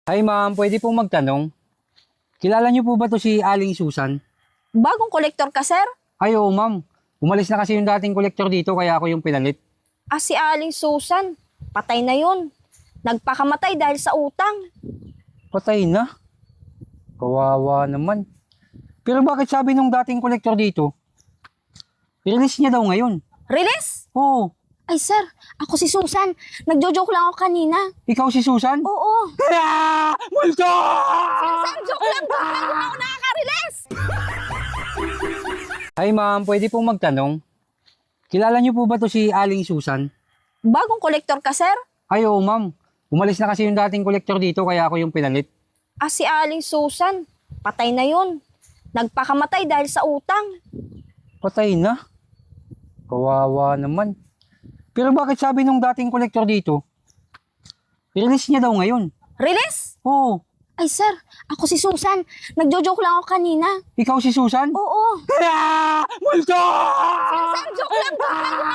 Hi ma'am, pwede pong magtanong. Kilala niyo po ba to si Aling Susan? Bagong kolektor ka, sir? Ay oo ma'am. Umalis na kasi yung dating kolektor dito kaya ako yung pinalit. Si Aling Susan. Patay na yun. Nagpakamatay dahil sa utang. Patay na. Kawawa naman. Pero bakit sabi nung dating kolektor dito? Release niya daw ngayon. Release? Oo. Ay, sir. Ako si Susan. Nagjo-joke lang ako kanina. Ikaw si Susan? Oo. Ah! Multo! Sir, joke lang. Joke lang. Kung ako nakaka-release. Hi ma'am, pwede pong magtanong. Kilala niyo po ba to si Aling Susan? Bagong kolektor ka, sir? Ay oo ma'am. Umalis na kasi yung dating kolektor dito kaya ako yung pinalit. Si Aling Susan. Patay na yun. Nagpakamatay dahil sa utang. Patay na. Kawawa naman. Pero bakit sabi nung dating kolektor dito? Release niya daw ngayon. Release? Oo. Ay, sir. Ako si Susan. Nagjo-joke lang ako kanina. Ikaw si Susan? Oo. Ah! Multo! Sir, joke lang. Joke lang. Kung